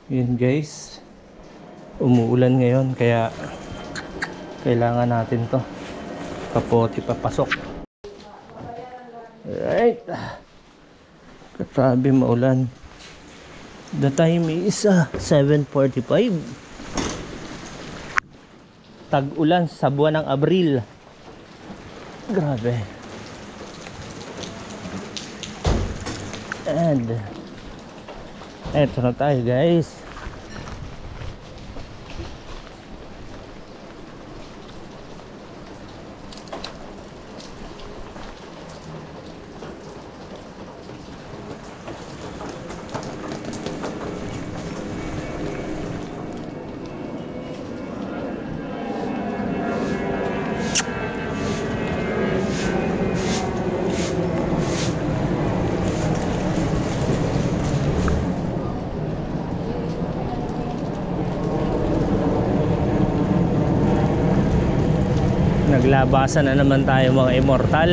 Yun guys, umuulan ngayon kaya kailangan natin to kapote papasok. Alright, katabi maulan. The time is 7:45. Tag-ulan sa buwan ng Abril. Grabe. And eto na tayo guys. Naglabasan na naman tayo mga immortal.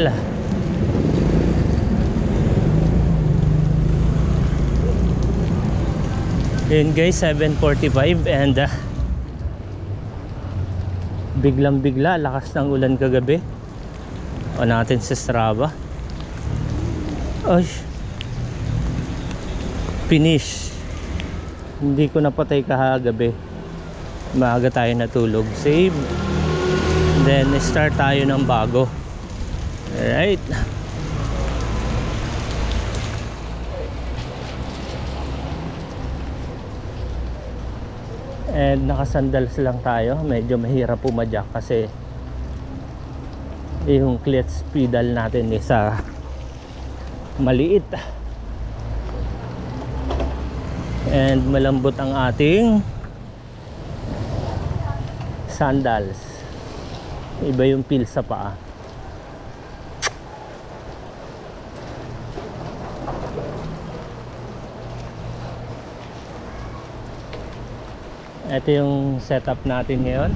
Yun guys, 7:45 and biglang bigla lakas ng ulan kagabi. O natin sa Strava. Ay, finish. Hindi ko napatay kahagabi. Maaga tayo natulog. Save. Then start tayo ng bago. Alright. And nakasandals lang tayo. Medyo mahirap pumadyak kasi yung clutch pedal natin is maliit. And malambot ang ating sandals. Iba yung feel sa paa. Ito yung setup natin ngayon.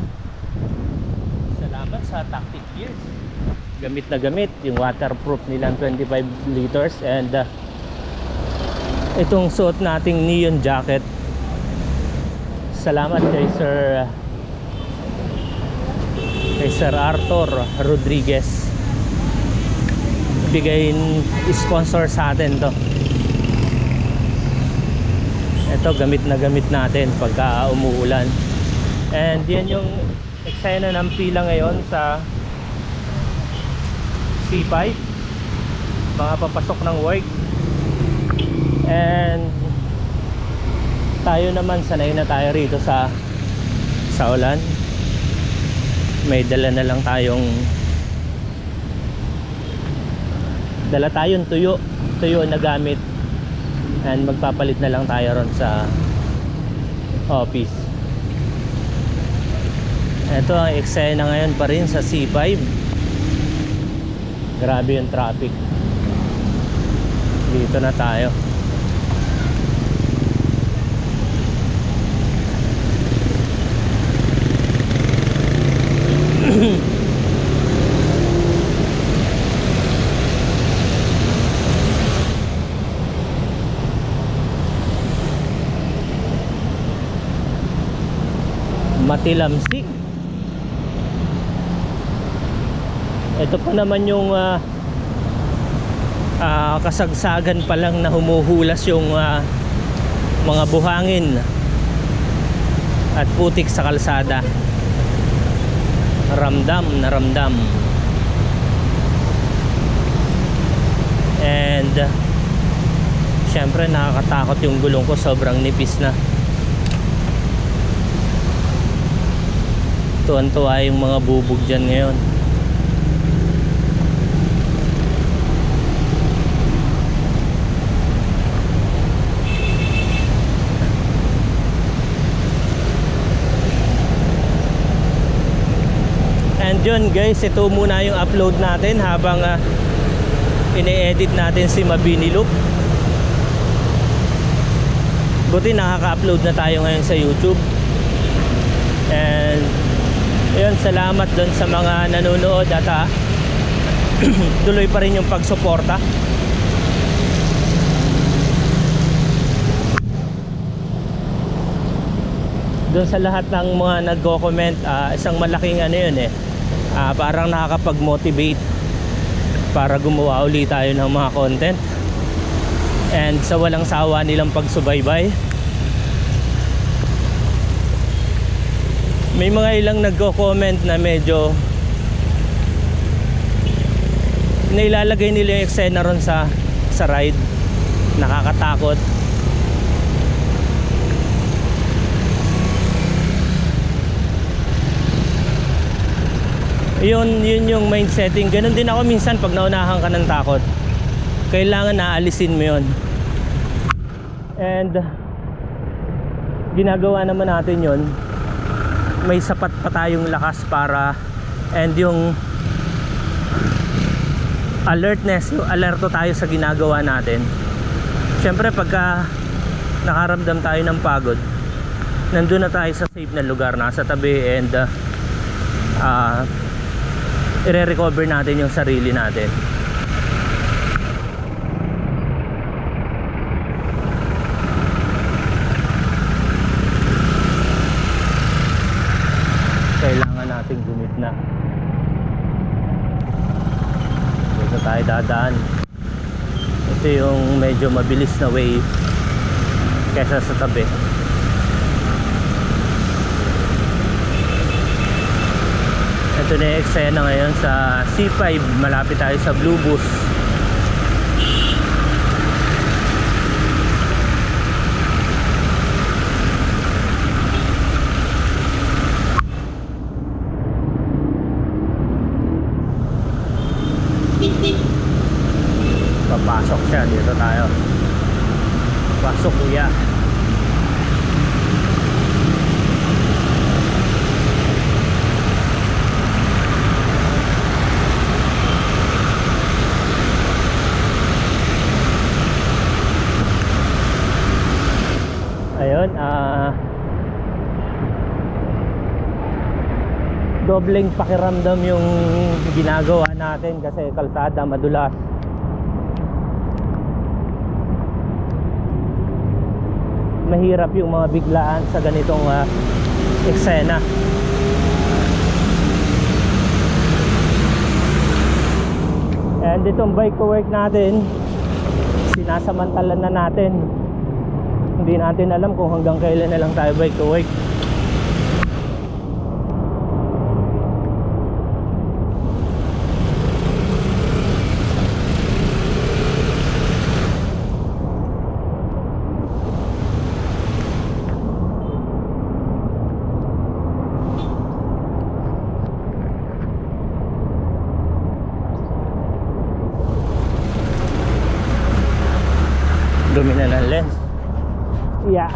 Salamat sa Tactic Gears. Gamit na gamit yung waterproof nilang 25 liters and itong suot nating neon jacket. Salamat kay Sir Arthur Rodriguez. Bigayin sponsor sa atin to. Ito gamit na gamit natin pagka umuulan. And yan yung eksena ng pila ngayon sa C5, mga papasok ng work. And tayo naman sanay na tayo rito sa ulan. May dala na lang tayong tuyo na gamit, and magpapalit na lang tayo ron sa office. Ito ang eksena ngayon pa rin sa C5. Grabe yung traffic. Dito na tayo. Matilamsik. Ito pa naman yung kasagsagan pa lang na humuhulas yung mga buhangin at putik sa kalsada. Ramdam na ramdam. And syempre nakakatakot yung gulong ko, sobrang nipis na. Tuwan-tuwa yung mga bubog dyan ngayon. And yun guys, ito muna yung upload natin habang ine-edit natin si Mabini Loop. Buti nakaka-upload na tayo ngayon sa YouTube. And ayun, salamat doon sa mga nanonood at tuloy pa rin yung pagsuporta. doon sa lahat ng mga nagko-comment, isang malaking ano yun eh, parang nakakapag-motivate para gumawa ulit tayo ng mga content. And sa walang sawa nilang pagsubaybay, may mga ilang nagko-comment na medyo nailalagay nila yung eksena ron sa ride, nakakatakot. Yun yung mind setting. Ganun din ako minsan pag naunahan ka ng takot, kailangan naalisin mo yun. And ginagawa naman natin yun, may sapat pa tayong lakas para, and yung alertness, yung alerto tayo sa ginagawa natin. Siyempre pagka nakaramdam tayo ng pagod, nandun na tayo sa safe na lugar, nasa tabi, and i-recover natin yung sarili natin. Kailangan nating gumitna. Dito tayo dadaan. Ito yung medyo mabilis na way kesa sa tabi. Ito na yung eksena ngayon sa C5. Malapit tayo sa Blue Bus. Papasok siya. Dito tayo. Pasok kuya. Ayun, dobleng pakiramdam yung ginagawa natin kasi kalsada madulas. Mahirap yung mga biglaan sa ganitong eksena. And itong bike to work natin, sinasamantalan na natin. Hindi natin alam kung hanggang kailan na lang tayo bike to work. Dumi na ng lens. Yeah.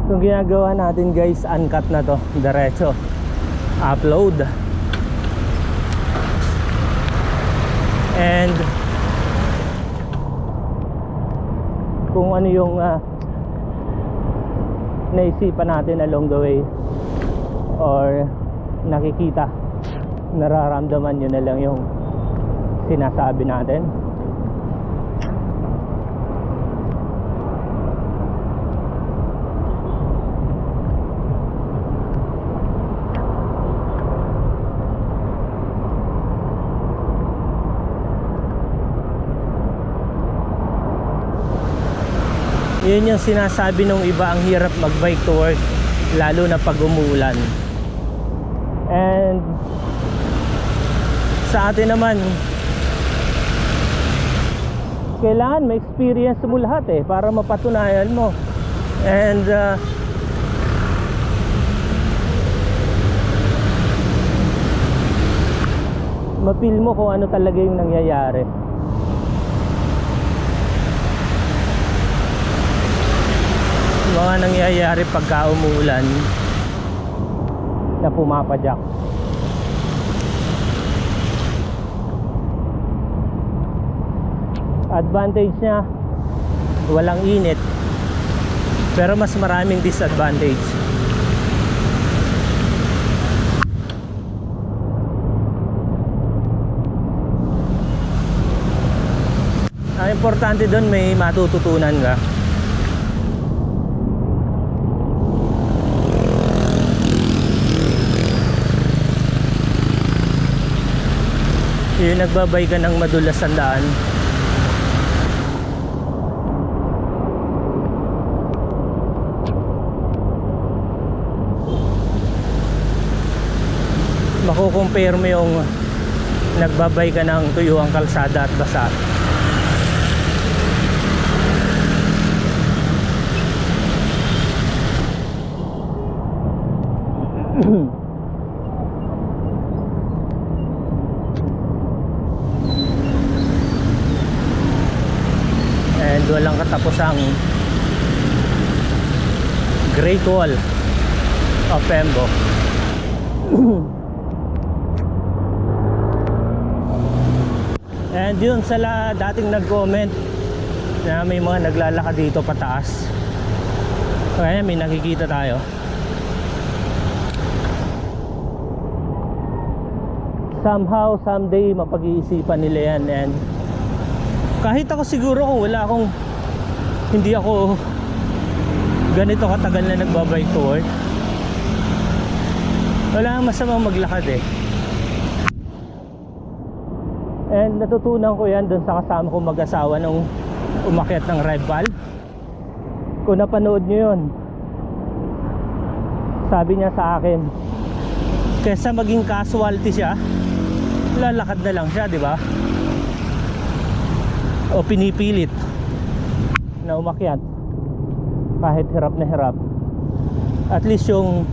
Itong ginagawa natin guys, uncut na to, diretso upload. And kung ano yung naisipan natin along the way or nakikita, nararamdaman nyo na lang yung sinasabi natin. Yun yung sinasabi nung iba, ang hirap mag bike to work lalo na pag umuulan. And sa atin naman, kailangan ma-experience mo lahat eh para mapatunayan mo. And ma-feel mo kung ano talaga yung nangyayari. Mga nangyayari pagka umuulan na pumapadyak. Advantage niya, walang init, pero mas maraming disadvantage. Ang importante doon, may matututunan ka. Yung nagbabay ka ng madulas ang daan. Makukumpare mo yung nagbabay ka ng tuyuang kalsada at basa. And walang katapusang Great Wall of Pembo. And yun sa dating nag-comment na may mga naglalakad dito pataas. Kaya may nakikita tayo. Somehow, someday mapag-iisipan nila yan. And kahit ako siguro kung hindi ako ganito katagal na nagbabike to work, wala masamang maglakad eh. And natutunan ko yan dun sa kasama ko mag-asawa nung umakyat ng rival. Kung napanood nyo yun, sabi niya sa akin, kesa maging casualty siya, lalakad na lang siya, di ba? O pinipilit na umakyat kahit hirap na hirap. At least yung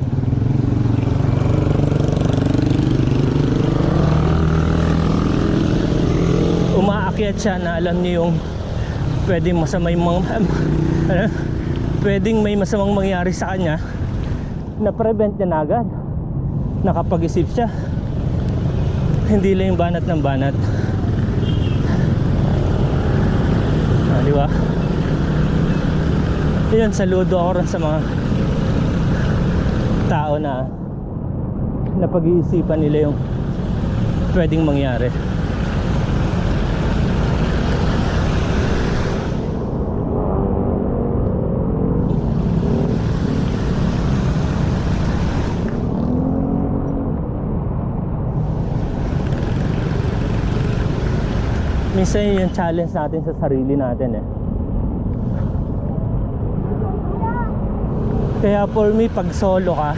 umaakyat siya na alam niyo yung pwedeng pwedeng may masamang mangyari sa kanya, na prevent niya na agad. Nakapag-isip siya, hindi lang yung banat ng banat. Di ba? Yun, saludo ako rin sa mga tao na napag-iisipan nila yung pwedeng mangyari. Minsan yun yung challenge natin sa sarili natin eh. Kaya for me, pag solo ka,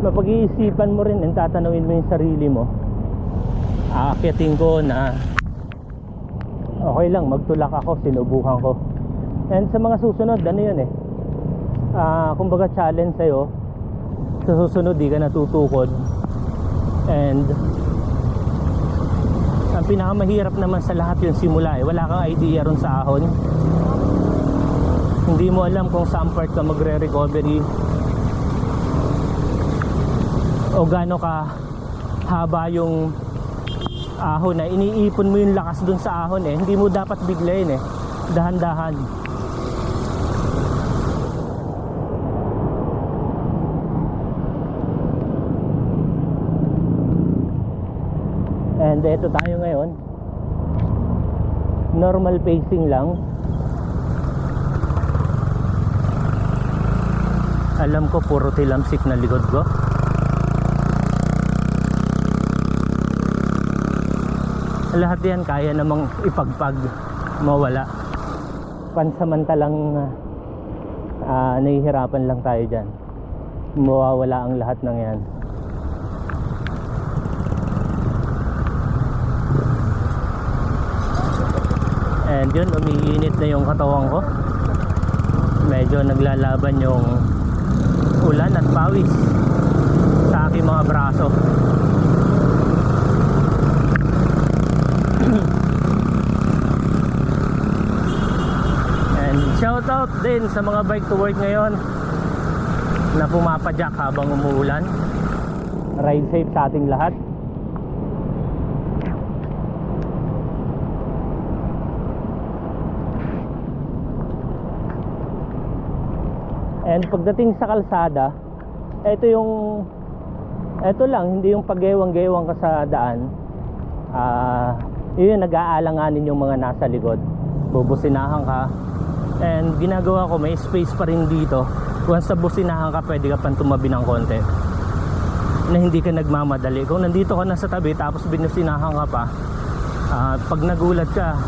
mapag-iisipan mo rin and tatanungin mo yung sarili mo. Aakyatin ko na okay lang, magtulak ako, sinubukan ko. And sa mga susunod, ano yun eh, kumbaga challenge sa'yo. Sa susunod di ka natutukod. And ang pinakamahirap naman sa lahat yung simula eh. Wala kang idea ron sa ahon. Hindi mo alam kung saan part ka magre-recovery o gaano ka haba yung ahon na iniipon mo yung lakas dun sa ahon eh. Hindi mo dapat biglayin eh. Dahan-dahan. And eto tayo ngayon, normal pacing lang. Alam ko puro tilamsik na likod ko. Lahat yan kaya namang ipagpag, mawala. Pansamantalang nahihirapan lang tayo dyan. Mawawala ang lahat ng yan. And yun, umiinit na yung katawan ko. Medyo naglalaban yung ulan at pawis sa aking mga braso. And shout out din sa mga bike to work ngayon na pumapadyak habang umuulan. Ride safe sa ating lahat. And pagdating sa kalsada, ito lang, hindi yung paggewang-gewang ka sa daan. Yun, nag-aalanganin yung mga nasa likod. Bubusinahan ka. And ginagawa ko, may space pa rin dito Once sa businahan ka, pwede ka pang tumabi ng konti na hindi ka nagmamadali. Kung nandito ka na sa tabi tapos binusinahan ka pa, pag nagulat ka,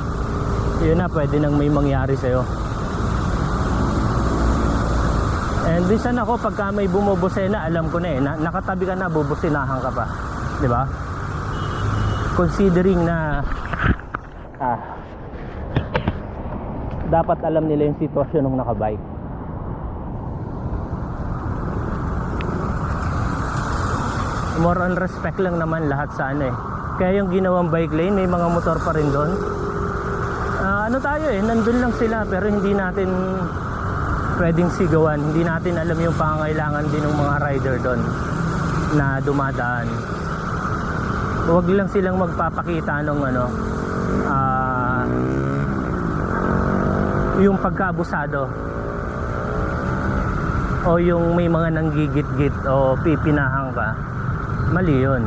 yun na, pwede nang may mangyari sa'yo. And minsan ako, pagka may bumubusina, alam ko na eh, nakatabi ka na, bubusinahan ka pa, di ba? Considering na dapat alam nila yung sitwasyon ng nakabike. More on respect lang naman lahat sa ano eh. Kaya yung ginawang bike lane, may mga motor pa rin doon. Ano tayo eh, nandun lang sila pero hindi natin pwedeng sigawan. Hindi natin alam yung pangangailangan din ng mga rider doon na dumadaan. Huwag lang silang magpapakita ng ano, yung pagkaabusado o yung may mga nanggigit-git o pipinahang ka. Mali yun.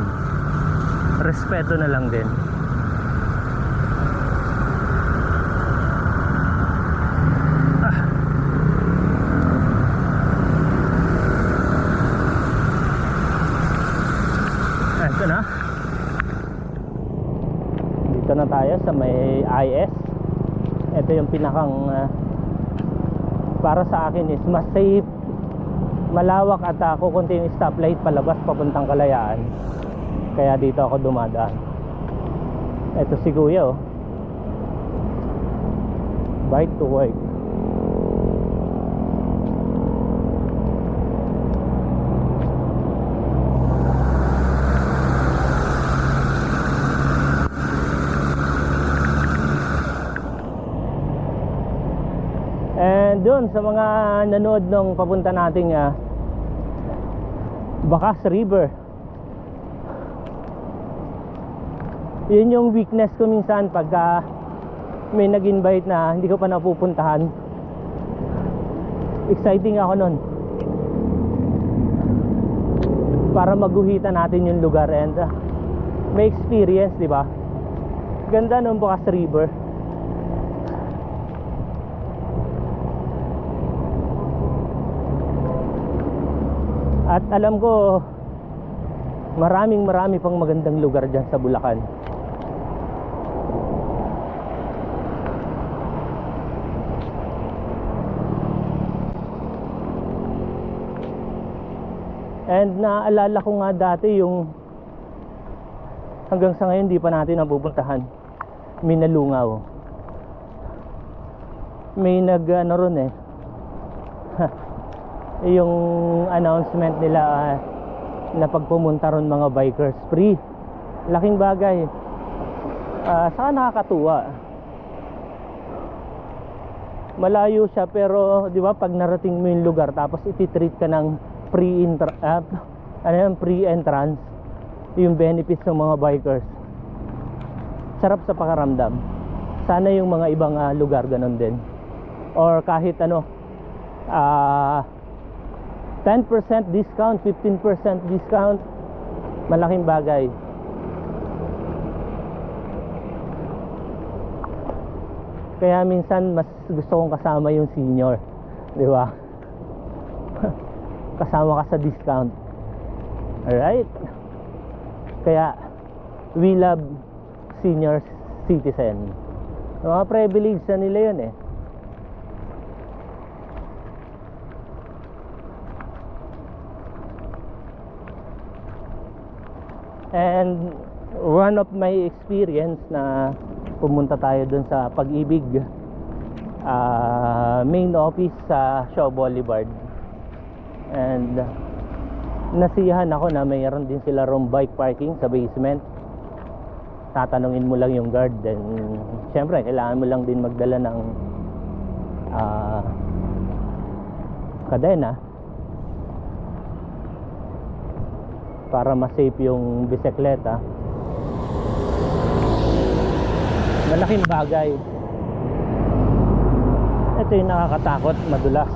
Respeto na lang din. Ito na. Dito na tayo sa may IS. Ito yung pinakang para sa akin is mas safe, malawak at kukunti yung stoplight palabas papuntang Kalayaan. Kaya dito ako dumadaan. Ito si Kuya oh. Bike to work. And dun sa mga nanood nung papunta nating Bakas River, yun yung weakness ko minsan pagka may nag-invite na hindi ko pa napupuntahan. Exciting ako nun para maguhitan natin yung lugar and may experience, di ba? Ganda nung Bakas River. At alam ko marami pang magandang lugar dyan sa Bulacan. And naalala ko nga dati yung hanggang sa ngayon di pa natin napupuntahan, Minalungaw. May ano ron eh yung announcement nila na pagpumunta ron mga bikers free. Laking bagay. Saka nakakatuwa. Malayo siya pero di ba pag narating mo yung lugar tapos ititreat ka ng free entrance, yung benefits ng mga bikers, sarap sa pakaramdam. Sana yung mga ibang lugar ganun din, or kahit ano 10% discount, 15% discount, malaking bagay. Kaya minsan mas gusto kong kasama yung senior, di ba? Kasama ka sa discount. Alright? Kaya we love senior citizen. Mga privilege na nila yun eh. And one of my experience na pumunta tayo dun sa Pag-ibig main office sa Shaw Boulevard, and nasiyahan ako na mayroon din sila room bike parking sa basement. Tatanungin mo lang yung guard, then syempre kailangan mo lang din magdala ng kadena para ma-safe yung bisikleta. Malaking bagay. Ito yung nakakatakot, madulas.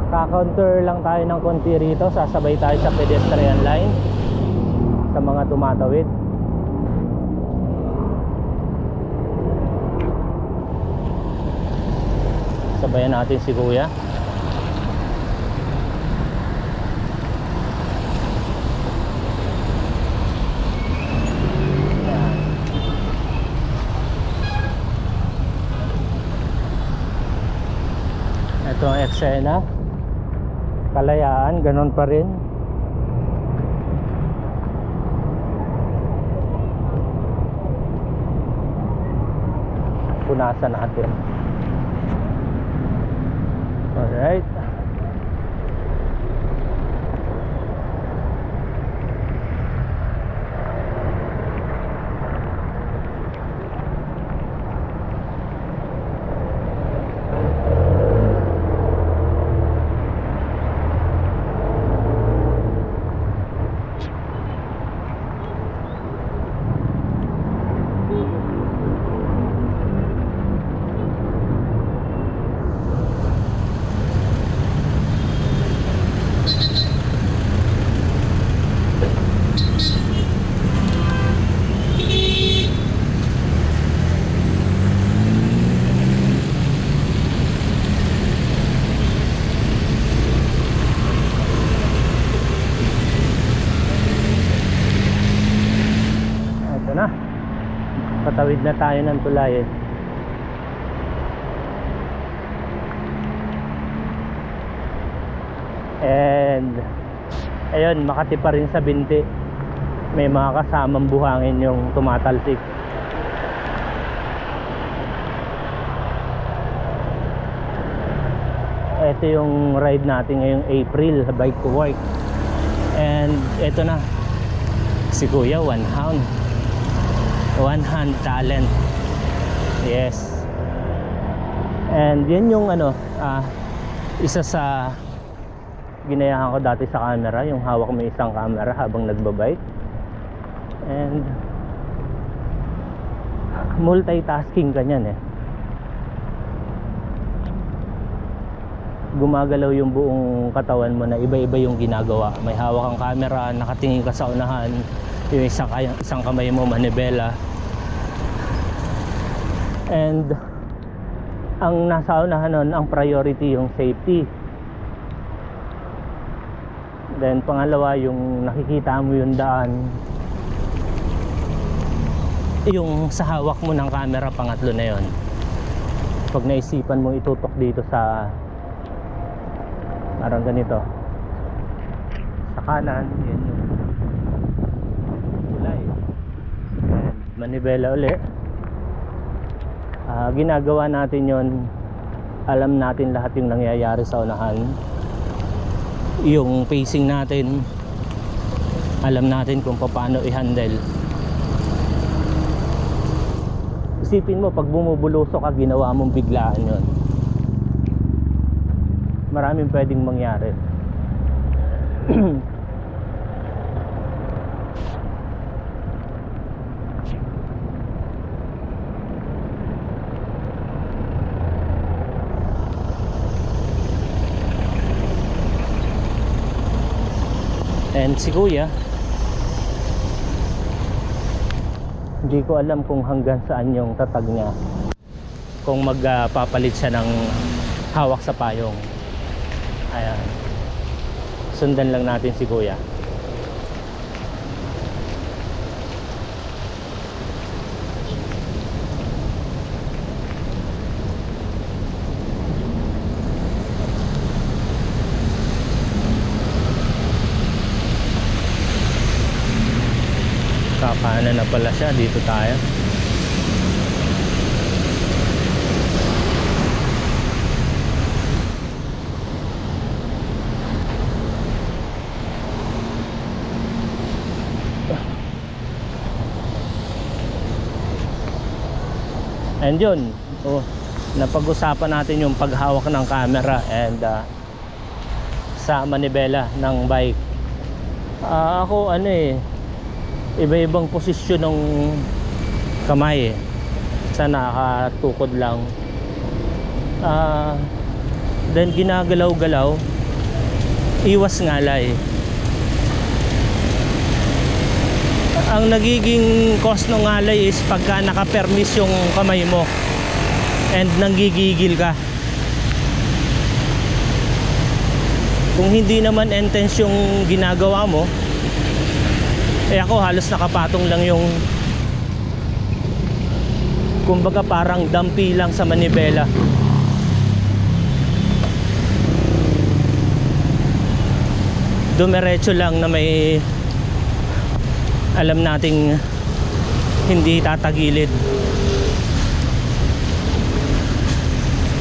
Ka-counter lang tayo ng konti rito, sasabay tayo sa pedestrian line sa mga tumatawid. Sabayan natin si kuya. Ito ang eksena. Kalayaan, ganun pa rin. Punasan natin. Alright. Patawid na tayo ng tulay eh. And ayun, Makati pa rin sa binti. May mga kasamang buhangin yung tumatalsik. Ito yung ride natin ngayong April, bike to work. And ito na si Kuya, one hand talent. Yes. And yan yung isa sa ginayahan ko dati sa camera, yung hawak mo isang camera habang nagbabike. And multitasking ka niyan eh. Gumagalaw yung buong katawan mo na iba-iba yung ginagawa. May hawak kang camera, nakatingin ka sa unahan, yung isang kamay mo manibela. And ang nasa unahan nun, ang priority yung safety. Then pangalawa, yung nakikita mo yung daan. Yung sa hawak mo ng camera, pangatlo na yon. Pag naisipan mo itutok dito sa parang ganito sa kanan, yun yung kulay. And manibela ulit. Ginagawa natin yon, alam natin lahat yung nangyayari sa unahan, yung pacing natin, alam natin kung paano i-handle. Isipin mo, pag bumubulusok ka, ginawa mong biglaan yon, maraming pwedeng mangyari. And si Kuya, hindi ko alam kung hanggang saan yung tatag niya, kung magpapalit siya ng hawak sa payong. Ayan, sundan lang natin si Kuya. Kakanan na pala siya, dito tayo. And yun, napag-usapan natin yung paghawak ng camera and sa manibela ng bike. Ako iba-ibang posisyon ng kamay eh. Sa nakatukod lang. Then ginagalaw-galaw, iwas ngalay. Ang nagiging cause ng ngalay is pagka nakapermis yung kamay mo and nanggigigil ka. Kung hindi naman intense yung ginagawa mo, eh ako halos nakapatong lang yung, kumbaga parang dampi lang sa manibela. Dumiretso lang na may alam nating hindi tatagilid,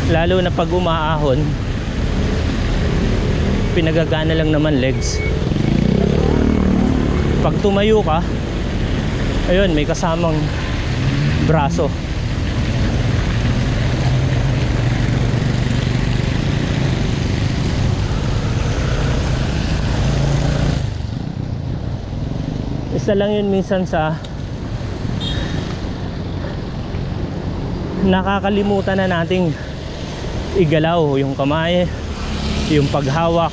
lalo na pag umaahon. Pinagagana lang naman legs. Pag tumayo ka, ayun, may kasamang braso. Isa lang yun minsan sa nakakalimutan na nating igalaw yung kamay, yung paghawak.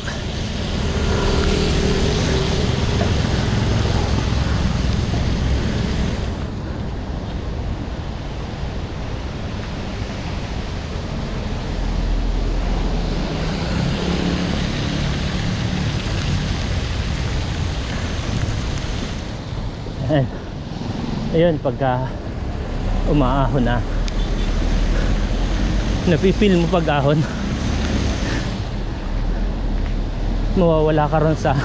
Ayun, pagka umaahon na, napipil mo pag ahon, mawawala ka ron sa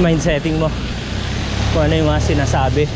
mindsetting mo kung ano yung mga sinasabi.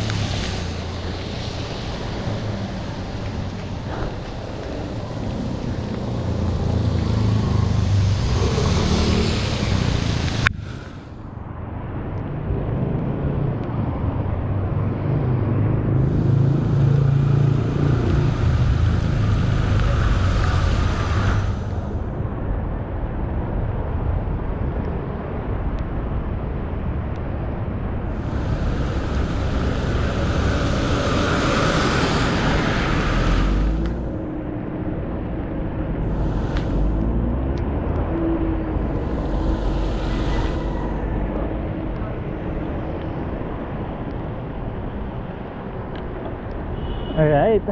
Alright.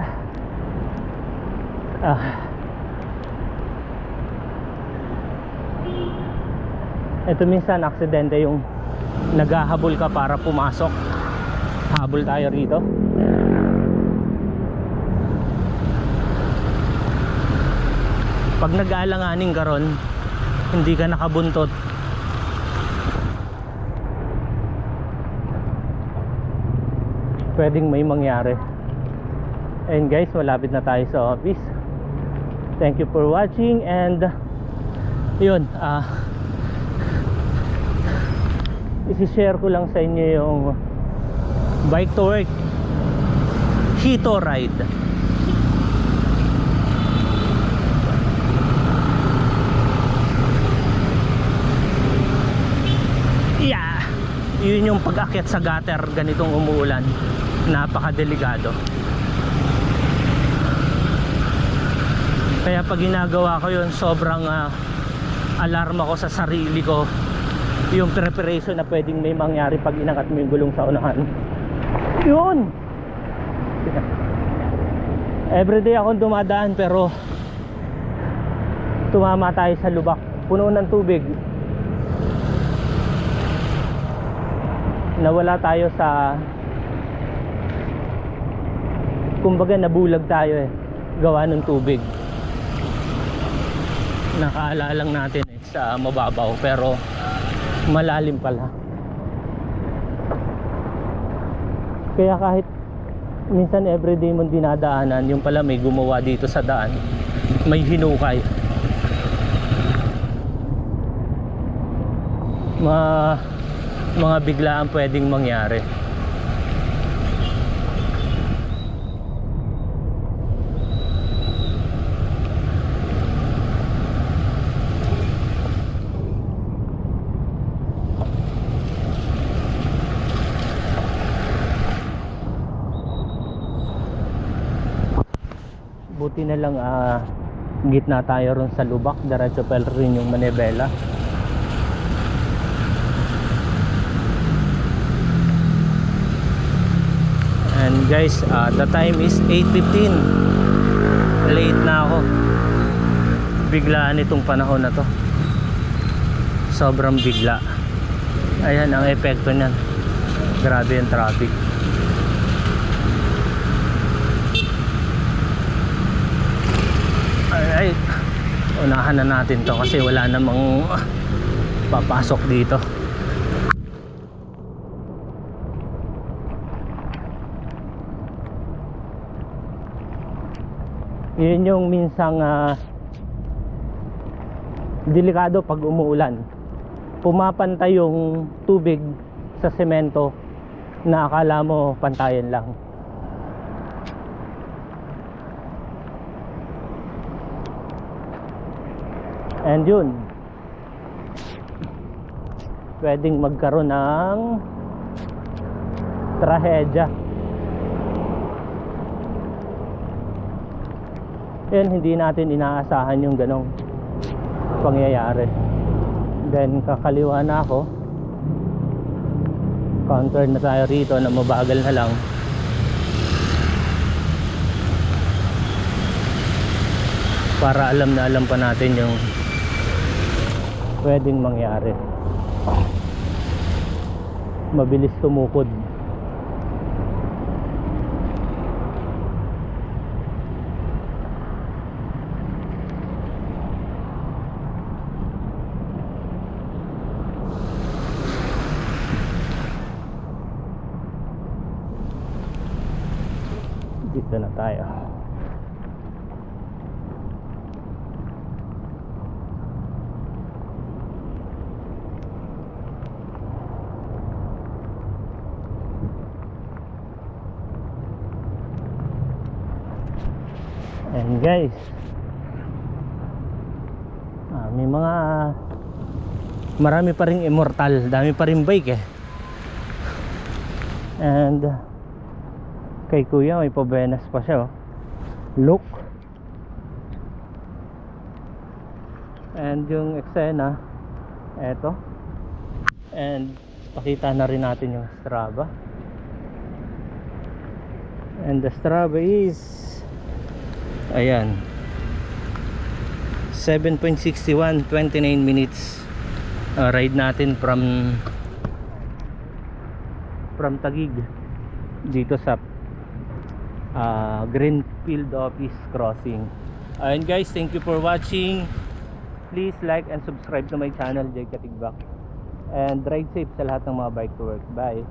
Ito minsan aksidente yung naghahabol ka para pumasok. Habol tayo rito. Pag nag-aalanganin ka ron, hindi ka nakabuntot, pwedeng may mangyari. And guys, malapit na tayo sa office. Thank you for watching. And yun, isi-share ko lang sa inyo yung bike to work Hito ride. Yeah, yun yung pag-akyat sa gutter ganitong umuulan, napakadelikado. Kaya pag ginagawa ko yun, sobrang alarma ko sa sarili ko, yung preparation na pwedeng may mangyari pag inangat mo yung gulong sa unahan. Yun, everyday akong dumadaan, pero tumama tayo sa lubak, puno ng tubig. Nawala tayo sa, kumbaga nabulag tayo gawa ng tubig. Nakaalala lang natin sa mababaw, pero malalim pala. Kaya kahit minsan everyday mong dinadaanan, yung pala may gumawa dito sa daan, may hinukay. Mga biglaan pwedeng mangyari. Buti na lang gitna tayo ron sa lubak, diretso pa rin yung manibela. And guys, the time is 8:15. Late na ako. Biglaan itong panahon na to. sobrang bigla. Ayan ang epekto niyan. Grabe yung traffic. Alright, unahan na natin to kasi wala namang papasok dito. Yun yung minsang delikado pag umuulan. Pumapantay yung tubig sa semento na akala mo pantayan lang. And yun, pwedeng magkaroon ng trahedya. Yan, hindi natin inaasahan yung ganong pangyayari. Then kakaliwa na ako, counter na tayo rito na mabagal na lang. Para alam na alam pa natin yung pwedeng mangyari. Mabilis tumukod. Dito na tayo. And guys, may mga marami pa ring immortal, dami pa ring bike eh. And kay kuya may pabenas pa siya, oh. Look. And yung eksena eto. And pakita na rin natin yung Strava. And the Strava is, ayan, 7.61, 29 minutes ride natin from Taguig dito sa Greenfield Office Crossing. Ayun guys, thank you for watching. Please like and subscribe to my channel, Jake Katigbak. And ride safe sa lahat ng mga bike to work. Bye.